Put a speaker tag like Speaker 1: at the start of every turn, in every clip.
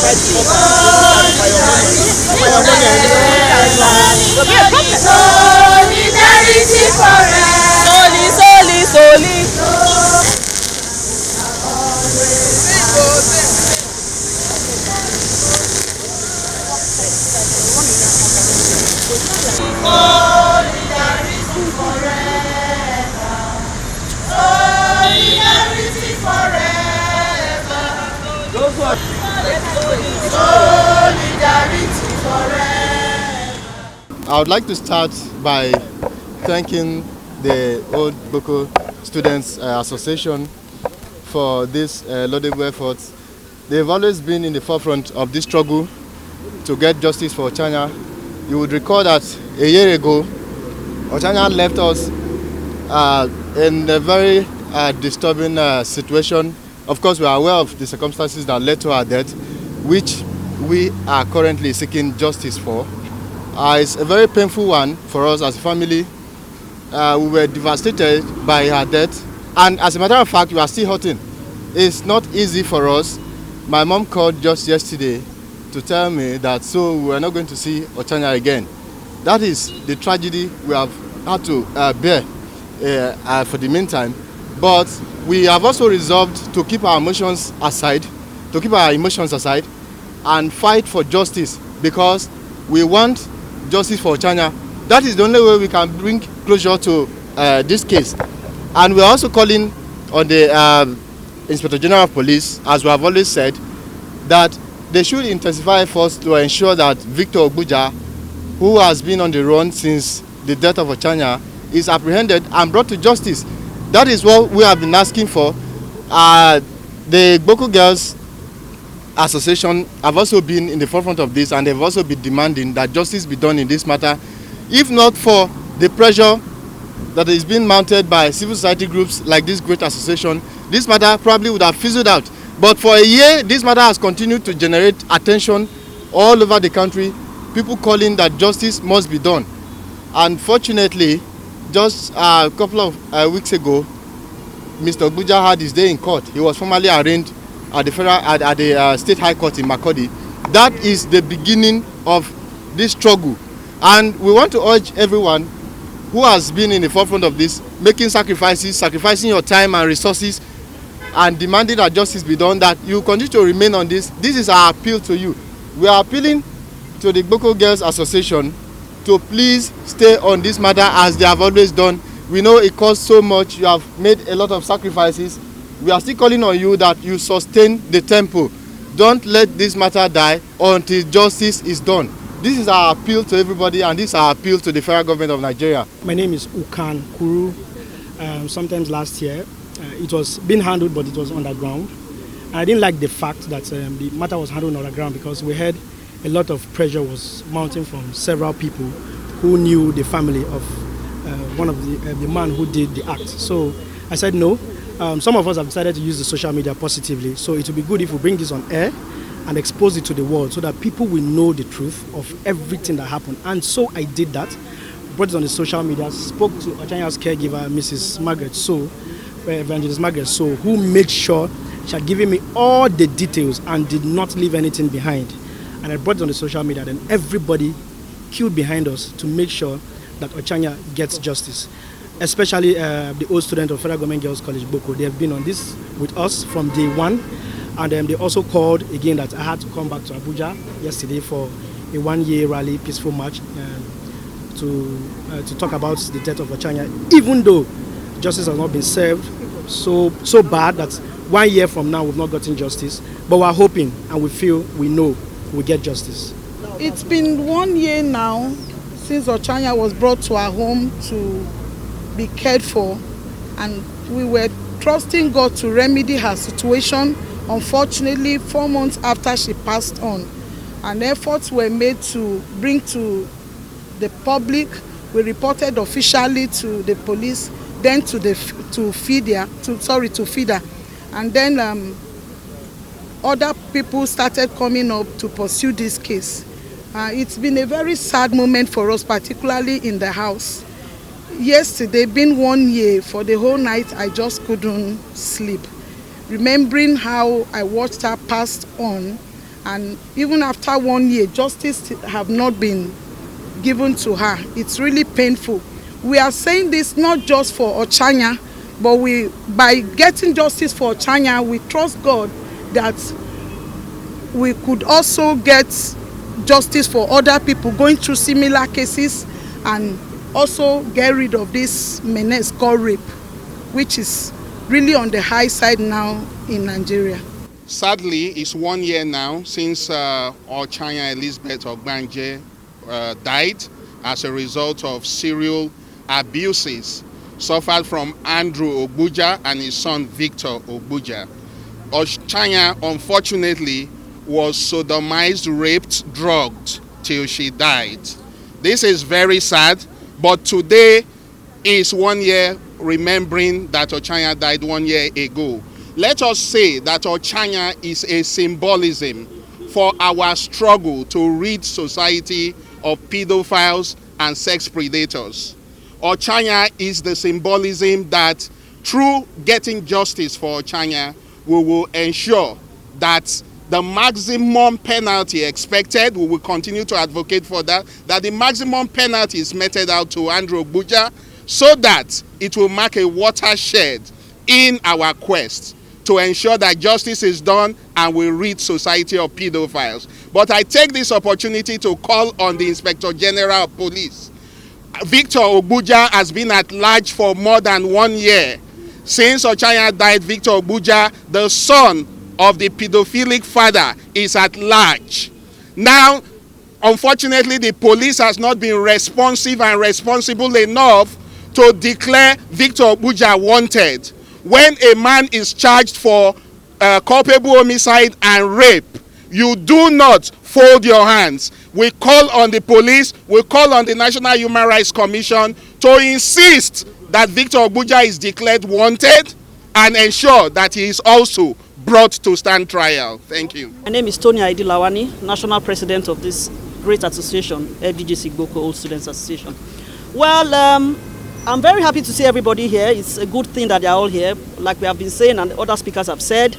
Speaker 1: Solidarity forever. Soli.
Speaker 2: I would like to start by thanking the Old Boko Students Association for this laudable effort. They've always been in the forefront of this struggle to get justice for Ochanya. You would recall that a year ago, Ochanya left us in a very disturbing situation. Of course, we are aware of the circumstances that led to her death, which we are currently seeking justice for. It's a very painful one for us as a family. We were devastated by her death, and as a matter of fact, we are still hurting. It's not easy for us. My mom called just yesterday to tell me that so we are not going to see Ochanya again. That is the tragedy we have had to bear for the meantime. But we have also resolved to keep our emotions aside, and fight for justice, because we want justice for Ochanya. That is the only way we can bring closure to this case. And we are also calling on the Inspector General of Police, as we have always said, that they should intensify efforts to ensure that Victor Ogbuja, who has been on the run since the death of Ochanya, is apprehended and brought to justice. That is what we have been asking for. The Boko Girls Association have also been in the forefront of this, and they've also been demanding that justice be done in this matter. If not for the pressure that is being mounted by civil society groups like this great association, this matter probably would have fizzled out. But for a year, this matter has continued to generate attention all over the country, people calling that justice must be done. Unfortunately, just a couple of weeks ago, Mr. Ogbuja had his day in court. He was formally arraigned at the State High Court in Makurdi. That is the beginning of this struggle. And we want to urge everyone who has been in the forefront of this, making sacrificing your time and resources, and demanding that justice be done, that you continue to remain on this. This is our appeal to you. We are appealing to the Boko Girls Association to please stay on this matter as they have always done. We know it costs so much. You have made a lot of sacrifices. We are still calling on you that you sustain the tempo. Don't let this matter die until justice is done. This is our appeal to everybody, and this is our appeal to the federal government of Nigeria.
Speaker 3: My name is Ukan Kuru. Sometimes last year, it was being handled, but it was underground. And I didn't like the fact that the matter was handled underground, because we heard a lot of pressure was mounting from several people who knew the family of one of the man who did the act. So I said no. Some of us have decided to use the social media positively. So it would be good if we bring this on air and expose it to the world, so that people will know the truth of everything that happened. And so I did that, brought it on the social media, spoke to Ochanya's caregiver, Mrs. Margaret So, Evangelist Margaret So, who made sure she had given me all the details and did not leave anything behind. And I brought it on the social media, then everybody queued behind us to make sure that Ochanya gets justice. Especially the old student of Federal Government Girls College, Boko. They have been on this with us from day one. And they also called again that I had to come back to Abuja yesterday for a one-year rally, peaceful march, to talk about the death of Ochanya, even though justice has not been served so bad that 1 year from now we've not gotten justice. But we're hoping, and we know we'll get justice.
Speaker 4: It's been 1 year now since Ochanya was brought to our home to be cared for, and we were trusting God to remedy her situation. Unfortunately, 4 months after she passed on, and efforts were made to bring to the public. We reported officially to the police, then to FIDA, and then other people started coming up to pursue this case. It's been a very sad moment for us, particularly in the house. Yesterday, been 1 year, for the whole night I just couldn't sleep, remembering how I watched her pass on, and even after 1 year, justice have not been given to her. It's really painful. We are saying this not just for Ochanya, but by getting justice for Ochanya, we trust God that we could also get justice for other people going through similar cases, and also get rid of this menace called rape, which is really on the high side now in Nigeria.
Speaker 5: Sadly, it's 1 year now since Ochanya Elizabeth Ogbanje died as a result of serial abuses suffered from Andrew Ogbuja and his son Victor Ogbuja. Ochanya, unfortunately, was sodomized, raped, drugged till she died. This is very sad, but today is 1 year remembering that Ochanya died 1 year ago. Let us say that Ochanya is a symbolism for our struggle to rid society of pedophiles and sex predators. Ochanya is the symbolism that through getting justice for Ochanya, we will ensure that the maximum penalty expected, we will continue to advocate for that the maximum penalty is meted out to Andrew Ogbuja, so that it will mark a watershed in our quest to ensure that justice is done and we rid society of pedophiles. But I take this opportunity to call on the Inspector General of Police. Victor Ogbuja has been at large for more than 1 year. Since Ochanya died, Victor Ogbuja, the son of the pedophilic father, is at large. Now, unfortunately, the police has not been responsive and responsible enough to declare Victor Ogbuja wanted. When a man is charged for culpable homicide and rape, you do not fold your hands. We call on the police, we call on the National Human Rights Commission to insist that Victor Ogbuja is declared wanted and ensure that he is also brought to stand trial. Thank you.
Speaker 6: My name is Tony Aidilawani, National President of this great association, FGG Sigboko Old Students Association. Well, I'm very happy to see everybody here. It's a good thing that they're all here. Like we have been saying and other speakers have said,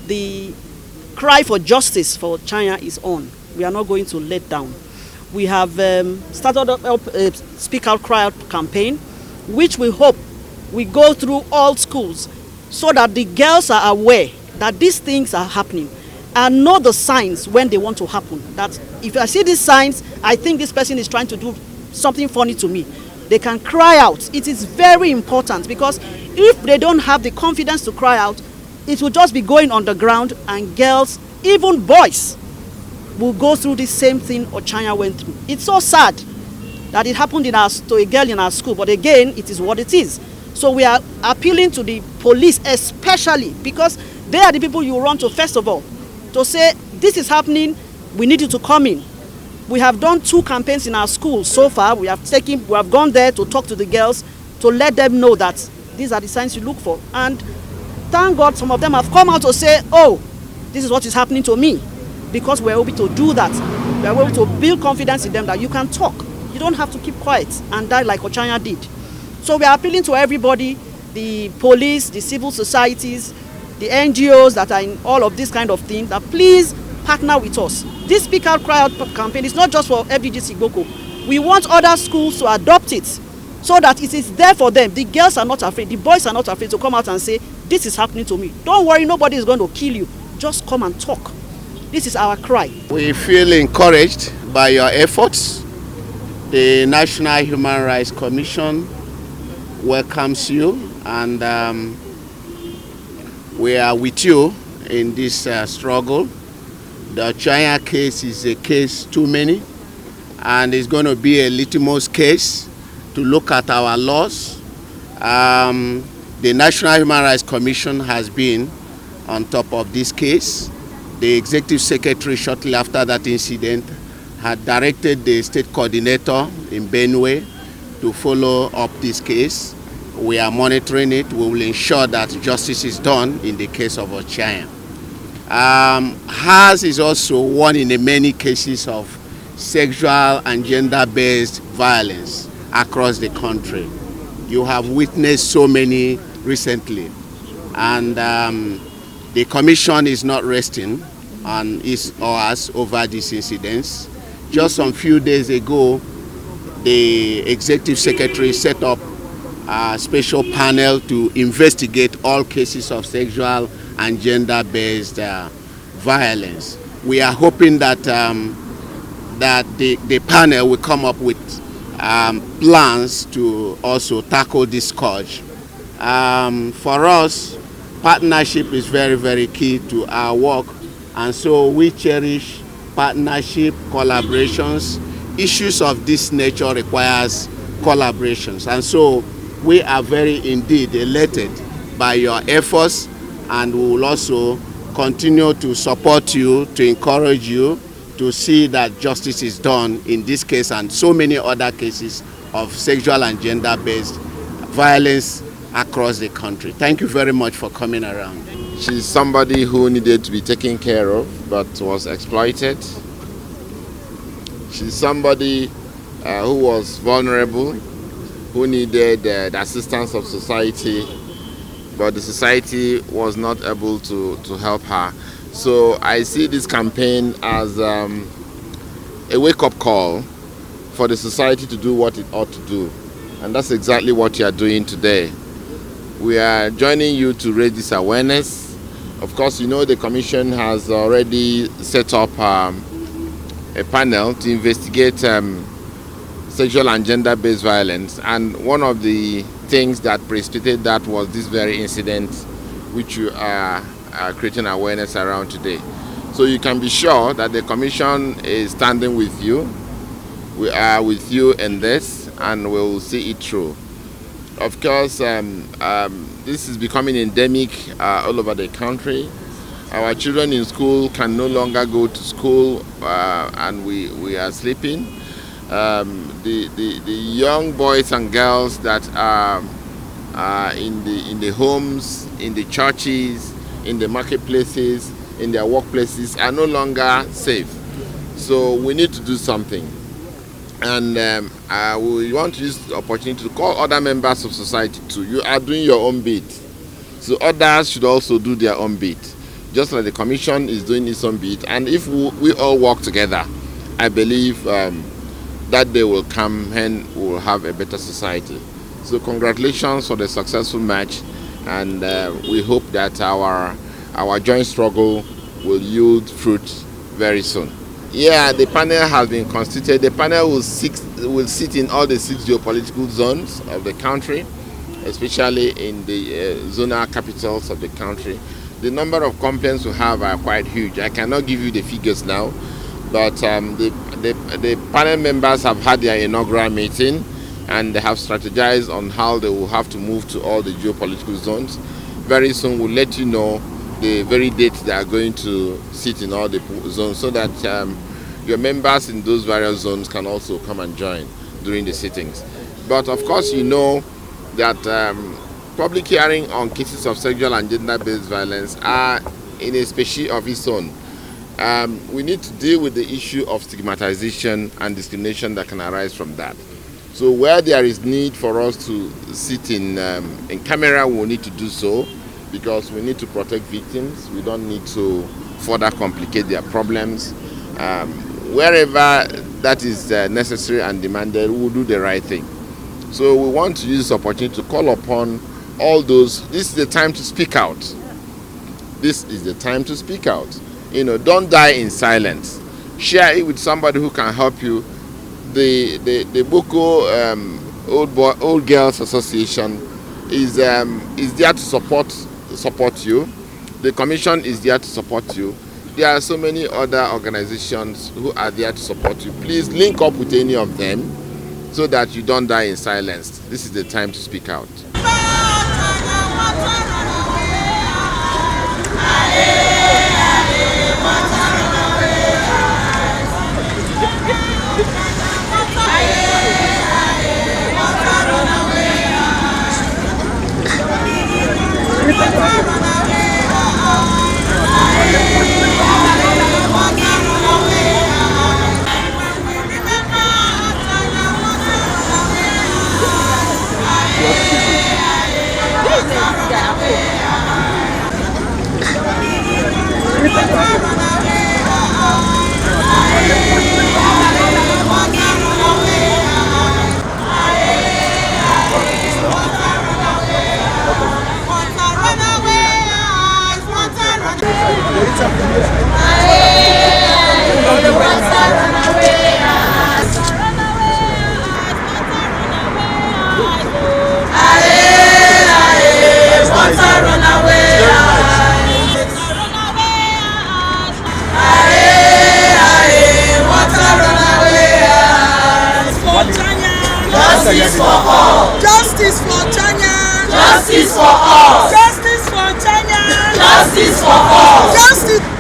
Speaker 6: the cry for justice for Ochanya is on. We are not going to let down. We have started up a Speak Out, Cry Out campaign, which we hope we go through all schools so that the girls are aware that these things are happening and know the signs when they want to happen. That if I see these signs, I think this person is trying to do something funny to me, they can cry out. It is very important, because if they don't have the confidence to cry out, it will just be going on the ground, and girls, even boys, will go through the same thing Ochanya went through. It's so sad that it happened to a girl in our school, but again, it is what it is. So we are appealing to the police, especially because they are the people you run to first of all, to say, this is happening, we need you to come in. We have done 2 campaigns in our school so far. We have gone there to talk to the girls, to let them know that these are the signs you look for. And thank God some of them have come out to say, oh, this is what is happening to me. Because we're able to do that. We're able to build confidence in them that you can talk. You don't have to keep quiet and die like Ochanya did. So we are appealing to everybody, the police, the civil societies, the NGOs that are in all of this kind of things, that please partner with us. This Speak Out, Cry Out campaign is not just for FGG Sigboko. We want other schools to adopt it so that it is there for them. The girls are not afraid, the boys are not afraid to come out and say, this is happening to me. Don't worry, nobody is going to kill you. Just come and talk. This is our cry. We
Speaker 7: feel encouraged by your efforts. The National Human Rights Commission welcomes you, and we are with you in this struggle. The Ochanya case is a case too many, and it's going to be a litmus case to look at our laws. The National Human Rights Commission has been on top of this case. The Executive Secretary, shortly after that incident, had directed the state coordinator in Benue to follow up this case. We are monitoring it. We will ensure that justice is done in the case of Ochanya. Hers is also one in the many cases of sexual and gender-based violence across the country. You have witnessed so many recently, and the Commission is not resting on his or us over these incidents. Just some few days ago, the executive secretary set up a special panel to investigate all cases of sexual and gender-based violence. We are hoping that that the panel will come up with plans to also tackle this scourge. For us, partnership is very, very key to our work, and so we cherish partnership, collaborations. Issues of this nature requires collaborations, and so we are very indeed elated by your efforts, and we will also continue to support you, to encourage you to see that justice is done in this case and so many other cases of sexual and gender-based violence across the country. Thank you very much for coming around.
Speaker 8: She's somebody who needed to be taken care of but was exploited. She's somebody who was vulnerable, who needed the assistance of society, but the society was not able to help her. So I see this campaign as a wake-up call for the society to do what it ought to do. And that's exactly what you are doing today. We are joining you to raise this awareness. Of course, you know the Commission has already set up a panel to investigate sexual and gender-based violence. And one of the things that precipitated that was this very incident which you are creating awareness around today. So you can be sure that the Commission is standing with you. We are with you in this and we'll see it through. Of course, this is becoming endemic all over the country. Our children in school can no longer go to school and we are sleeping. The young boys and girls that are in the homes, in the churches, in the marketplaces, in their workplaces are no longer safe. So we need to do something. And we want to use the opportunity to call other members of society too. You are doing your own bit. So others should also do their own bit. Just like the Commission is doing its own bit. And if we all work together, I believe that day will come and we will have a better society. So congratulations for the successful match. And we hope that our joint struggle will yield fruit very soon. Yeah, the panel has been constituted. The panel will sit in all the 6 geopolitical zones of the country, especially in the zonal capitals of the country. The number of complaints we have are quite huge. I cannot give you the figures now, but the panel members have had their inaugural meeting and they have strategized on how they will have to move to all the geopolitical zones. Very soon we'll let you know the very date they are going to sit in all the zones so that your members in those various zones can also come and join during the sittings. But of course you know that public hearing on cases of sexual and gender-based violence are in a species of its own. We need to deal with the issue of stigmatization and discrimination that can arise from that. So where there is need for us to sit in camera, we will need to do so, because we need to protect victims. We don't need to further complicate their problems. Wherever that is necessary and demanded, we will do the right thing. So we want to use this opportunity to call upon all those. This is the time to speak out. This is the time to speak out. You know, don't die in silence. Share it with somebody who can help you. The Boko Old Girls Association is there to support you. The Commission is there to support you. There are so many other organizations who are there to support you. Please link up with any of them so that you don't die in silence. This is the time to speak out.
Speaker 1: Yeah. Justice!